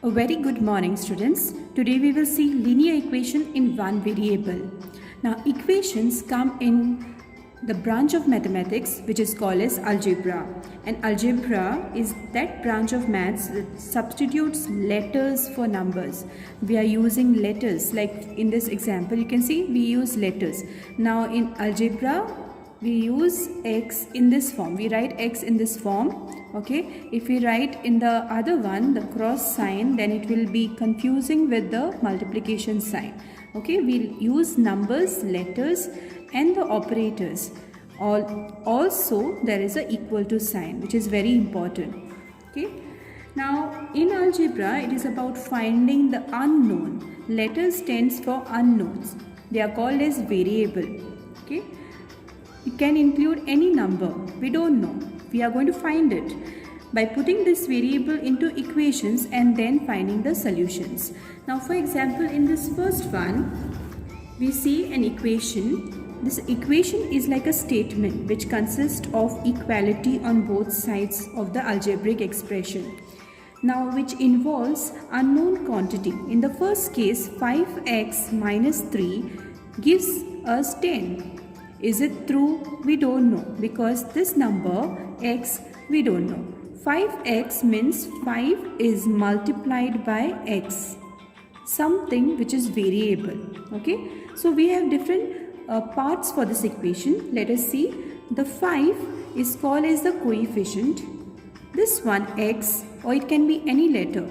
A very good morning, students. Today we will see linear equation in one variable. Now equations come in the branch of mathematics which is called as algebra, and algebra is that branch of maths that substitutes letters for numbers. We are using letters, like in this example you can see we use letters. Now in algebra we use x in this form, we write x in this form. Okay, if we write in the other one the cross sign, then it will be confusing with the multiplication sign. Okay, we'll use numbers, letters and the operators. Also there is a equal to sign, which is very important. Okay, now in algebra it is about finding the unknown. Letters stands for unknowns, they are called as variable. Okay, it can include any number, we don't know, we are going to find it by putting this variable into equations and then finding the solutions. Now for example, in this first one we see an equation. This equation is like a statement which consists of equality on both sides of the algebraic expression. Now which involves unknown quantity. In the first case 5x minus 3 gives us 10. Is it true? We don't know, because this number x we don't know. 5x means 5 is multiplied by x, something which is variable. Okay, so we have different parts for this equation. Let us see. The 5 is called as the coefficient. This one x, or it can be any letter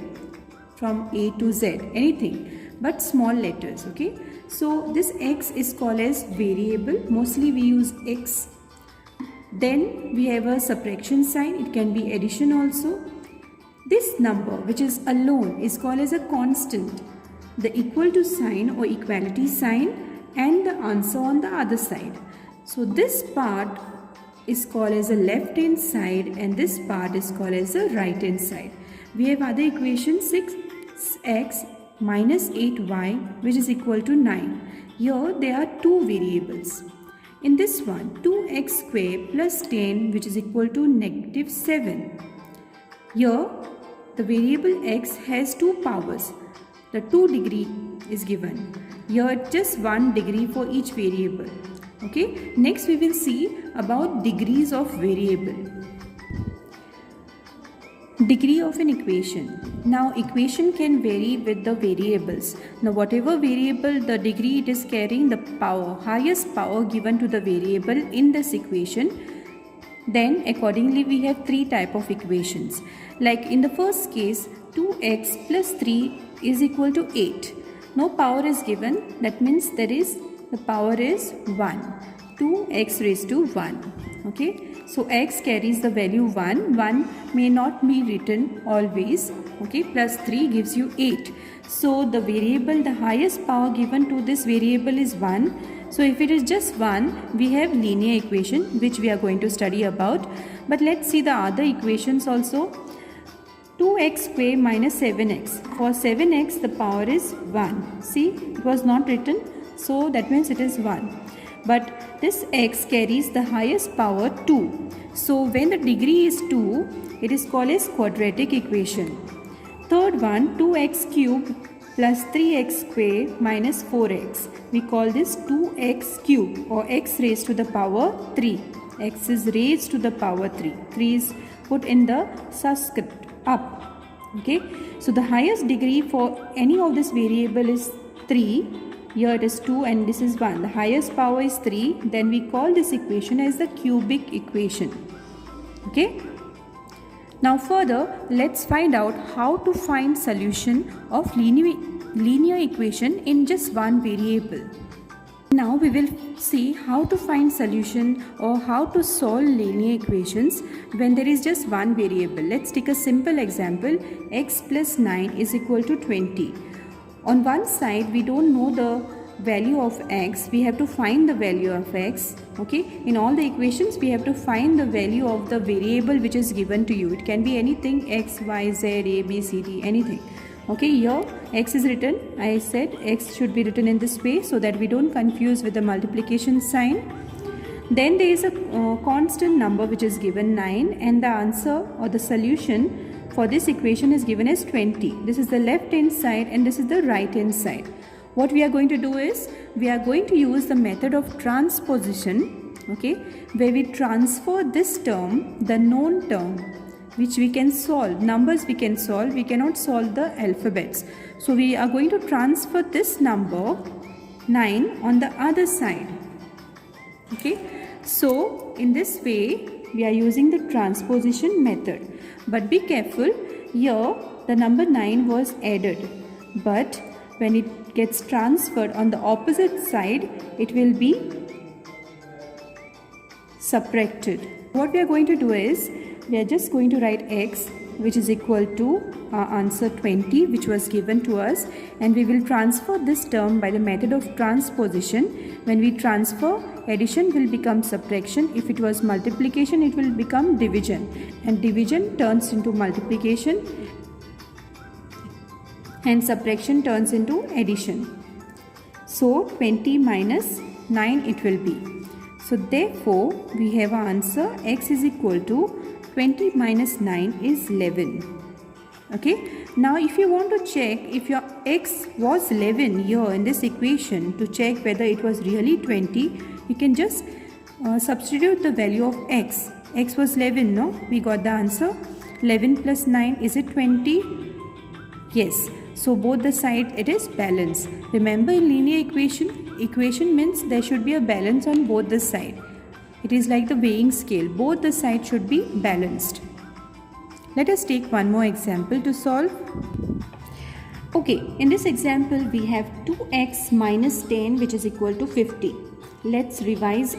from A to Z, anything but small letters. Okay, so this x is called as variable. Mostly we use x. Then we have a subtraction sign, it can be addition also. This number which is alone is called as a constant. The equal to sign or equality sign and the answer on the other side. So this part is called as a left hand side and this part is called as a right hand side. We have other equation 6x minus 8y which is equal to 9. Here there are two variables. In this one 2x square plus 10 which is equal to negative 7. Here the variable x has two powers. The 2 degree is given. Here just 1 degree for each variable. Okay, next we will see about degrees of variable. Degree of an equation. Now equation can vary with the variables. Now whatever variable, the degree it is carrying, the power, highest power given to the variable in this equation, then accordingly we have three type of equations. Like in the first case 2x plus 3 is equal to 8. No power is given, that means the power is 1. 2x raised to 1. Okay, so x carries the value 1. 1 may not be written always. Okay, plus 3 gives you 8. So the variable, the highest power given to this variable is 1. So if it is just 1, we have linear equation which we are going to study about. But let's see the other equations also. 2x square minus 7x. For 7x the power is 1. See, it was not written, so that means it is 1. But this x carries the highest power 2. So when the degree is 2, it is called as quadratic equation. Third one 2x cube plus 3x square minus 4x. We call this 2x cube or x raised to the power 3. X is raised to the power 3. 3 is put in the subscript up. Okay, so the highest degree for any of this variable is 3. Here it is 2 and this is 1. The highest power is 3. Then we call this equation as the cubic equation. Okay. Now further, let's find out how to find solution of linear equation in just one variable. Now we will see how to find solution or how to solve linear equations when there is just one variable. Let's take a simple example. X plus 9 is equal to 20. On one side we don't know the value of x, we have to find the value of x. Okay, in all the equations we have to find the value of the variable which is given to you. It can be anything, x, y, z, a, b, c, d, anything. Okay, here x is written. I said x should be written in this way so that we don't confuse with the multiplication sign. Then there is a constant number which is given 9, and the answer or the solution for this equation is given as 20. This is the left hand side and this is the right hand side. What we are going to do is we are going to use the method of transposition, okay, where we transfer this term, the known term, which we can solve. Numbers we can solve, we cannot solve the alphabets. So we are going to transfer this number 9 on the other side. Okay, so in this way we are using the transposition method. But be careful, here the number 9 was added, but when it gets transferred on the opposite side, it will be subtracted. What we are going to do is, we are just going to write x, which is equal to our answer 20, which was given to us, and we will transfer this term by the method of transposition. When we transfer, addition will become subtraction. If it was multiplication, it will become division, and division turns into multiplication, and subtraction turns into addition. So 20 minus 9 it will be. So therefore we have our answer, x is equal to 20 minus 9 is 11. Okay, now if you want to check if your x was 11 here in this equation, to check whether it was really 20, you can just substitute the value of x. X was 11, no? We got the answer. 11 plus 9, is it 20? Yes. So both the side it is balanced. Remember, in linear equation means there should be a balance on both the side. It is like the weighing scale. Both the sides should be balanced. Let us take one more example to solve. Okay, in this example we have 2x minus 10, which is equal to 50. Let's revise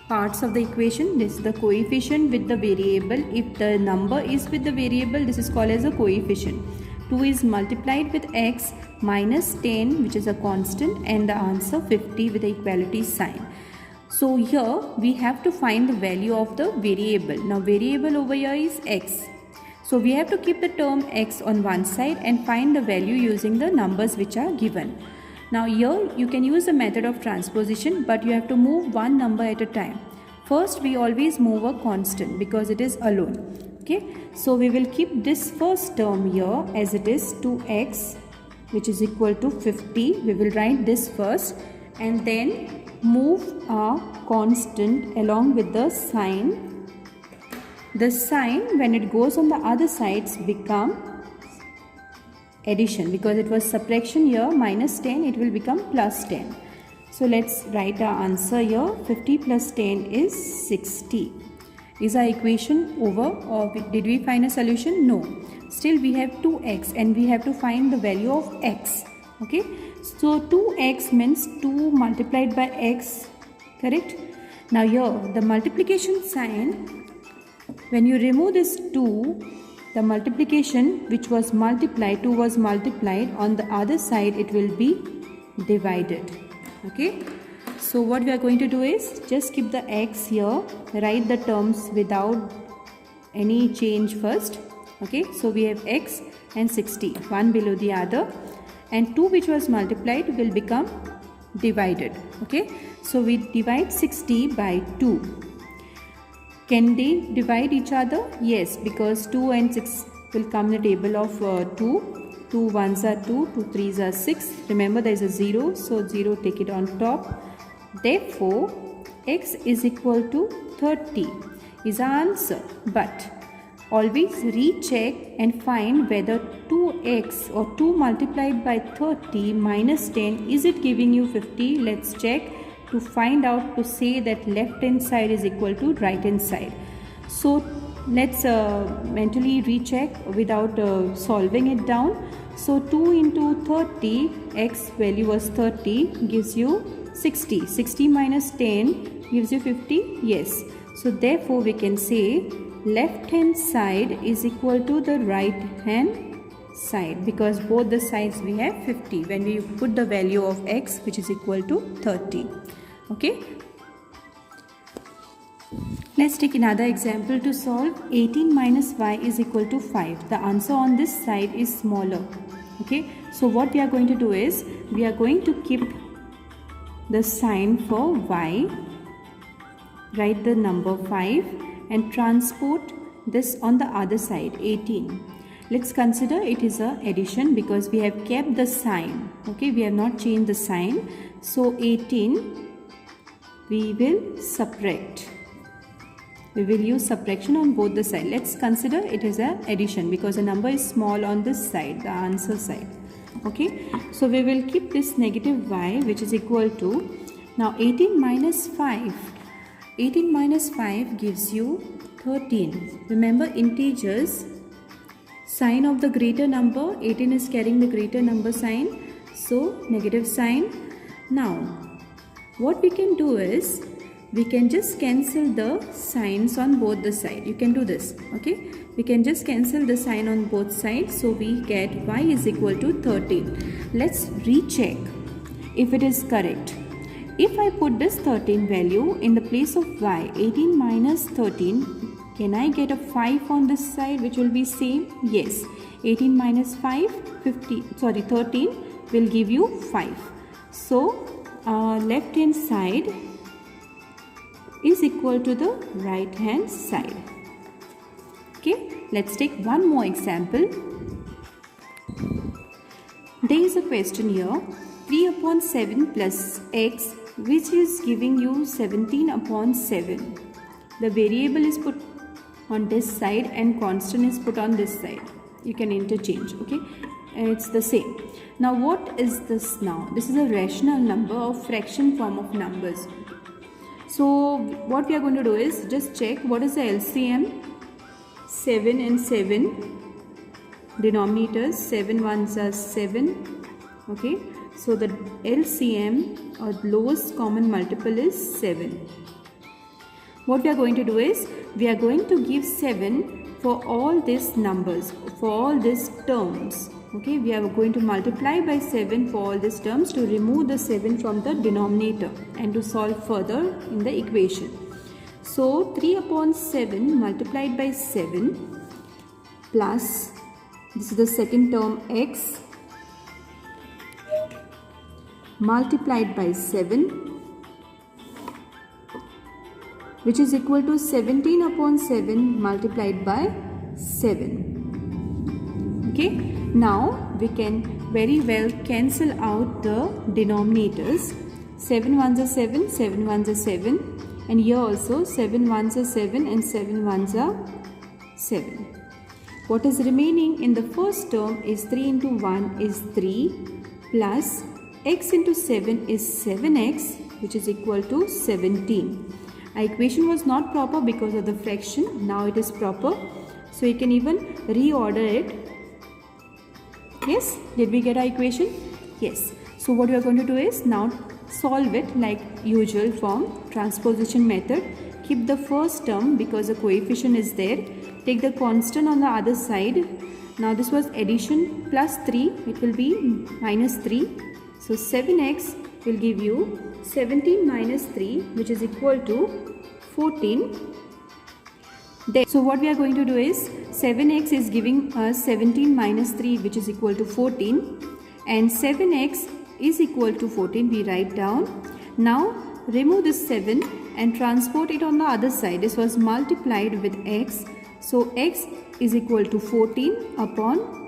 parts of the equation. This is the coefficient with the variable. If the number is with the variable, this is called as a coefficient. 2 is multiplied with x minus 10, which is a constant, and the answer 50 with the equality sign. So here we have to find the value of the variable. Now variable over here is x. So we have to keep the term x on one side and find the value using the numbers which are given. Now here you can use the method of transposition, but you have to move one number at a time. First we always move a constant because it is alone. Okay, so we will keep this first term here as it is 2x, which is equal to 50. We will write this first and then move our constant along with the sign. The sign, when it goes on the other sides, become addition, because it was subtraction here, minus 10, it will become plus 10. So let's write our answer here. 50 plus 10 is 60. Is our equation over, or did we find a solution? No. Still we have 2x and we have to find the value of x. Okay, so 2x means 2 multiplied by x, correct? Now here the multiplication sign, when you remove this 2, the multiplication which was multiplied, 2 was multiplied, on the other side it will be divided. Okay, so what we are going to do is just keep the x here, write the terms without any change first. Okay, so we have x and 60, one below the other, and 2 which was multiplied will become divided. Okay, so we divide 60 by 2. Can they divide each other? Yes, because 2 and 6 will come in the table of 2. 2 ones are 2, 2 threes are 6. Remember there is a 0, so 0 take it on top. Therefore, x is equal to 30 is our answer. But always recheck and find whether 2x or 2 multiplied by 30 minus 10, is it giving you 50? Let's check to find out, to say that left hand side is equal to right hand side. So let's mentally recheck without solving it down. So 2 into 30, x value was 30, gives you 60. 60 minus 10 gives you 50. Yes. So therefore we can say left hand side is equal to the right hand side, because both the sides we have 50 when we put the value of x, which is equal to 30. Okay. Let's take another example to solve. 18 minus y is equal to 5. The answer on this side is smaller. Okay, so what we are going to do is we are going to keep the sign for y write the number 5 and transport this on the other side, 18. Let's consider it is a addition because we have kept the sign. Okay, we have not changed the sign. So 18 we will subtract. We will use subtraction on both the sides. Let's consider it is a addition because the number is small on this side, the answer side. Okay, so we will keep this negative y, which is equal to, now 18 minus 5. 18 minus 5 gives you 13. Remember, integers, sign of the greater number, 18 is carrying the greater number sign, so negative sign. Now what we can do is we can just cancel the signs on both the sides. You can do this. Okay, we can just cancel the sign on both sides, so we get y is equal to 13. Let's recheck if it is correct. If I put this 13 value in the place of y, 18 minus 13, can I get a 5 on this side which will be same? Yes. 18 minus 5, 13 will give you 5. So left hand side is equal to the right hand side. Okay, let's take one more example. There is a question here, 3 upon 7 plus x, which is giving you 17 upon 7. The variable is put on this side and constant is put on this side. You can interchange. Okay, it's the same. Now what is this now? This is a rational number or fraction form of numbers. So what we are going to do is just check what is the LCM. 7 and 7 denominators, 7 ones are 7. Okay, so the LCM or lowest common multiple is 7. What we are going to do is we are going to give 7 for all these numbers, for all these terms. Okay, we are going to multiply by 7 for all these terms to remove the 7 from the denominator and to solve further in the equation. So 3 upon 7 multiplied by 7 plus, this is the second term, x multiplied by 7, which is equal to 17 upon 7 multiplied by 7. Okay, now we can very well cancel out the denominators. 7 ones are 7, 7 ones are 7. And here also 7 ones are 7 and 7 ones are 7. What is remaining in the first term is 3 into 1 is 3 plus x into 7 is 7x, which is equal to 17. Our equation was not proper because of the fraction. Now it is proper. So you can even reorder it. Yes, did we get our equation? Yes. So what we are going to do is now solve it like usual form, transposition method. Keep the first term because the coefficient is there. Take the constant on the other side. Now this was addition plus 3. It will be minus 3. So 7x will give you 17 minus 3, which is equal to 14. So what we are going to do is 7x is giving us 17 minus 3, which is equal to 14. And 7x is equal to 14. We write down. Now remove this 7 and transport it on the other side. This was multiplied with x. So x is equal to 14 upon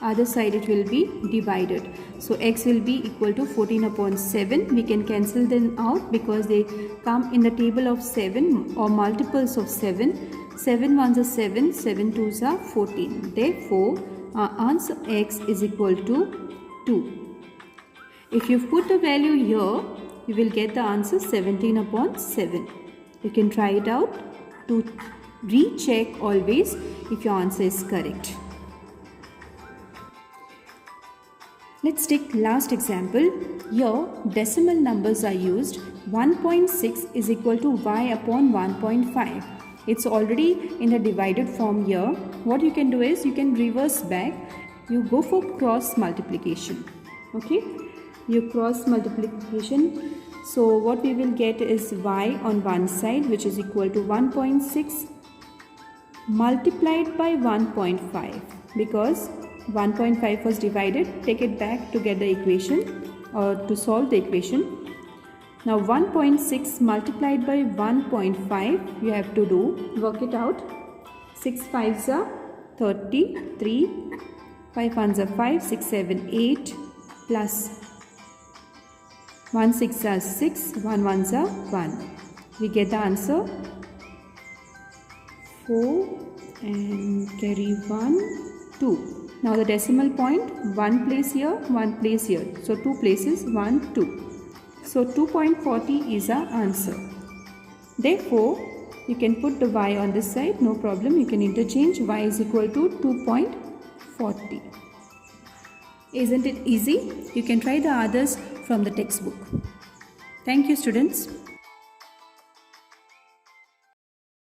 other side it will be divided. So x will be equal to 14 upon 7. We can cancel them out because they come in the table of 7 or multiples of 7. 7 ones are 7, 7 twos are 14. Therefore, our answer x is equal to 2. If you put the value here, you will get the answer 17 upon 7. You can try it out to recheck always if your answer is correct. Let's take last example. Here decimal numbers are used. 1.6 is equal to y upon 1.5. It's already in the divided form here. What you can do is you can reverse back. You go for cross multiplication. Okay, you cross multiplication. So what we will get is y on one side, which is equal to 1.6 multiplied by 1.5, because 1.5 was divided. Take it back to get the equation or to solve the equation. Now 1.6 multiplied by 1.5 you have to do, work it out. 6 5s are 33, 5 1s are 5, 6 7 8 plus 1 6 are 6, 1 1s are 1. We get the answer 4 and carry 1, 2. Now the decimal point, 1 place here, 1 place here. So 2 places, 1, 2. So 2.40 is our answer. Therefore, you can put the y on this side, no problem. You can interchange y is equal to 2.40. Isn't it easy? You can try the others from the textbook. Thank you, students.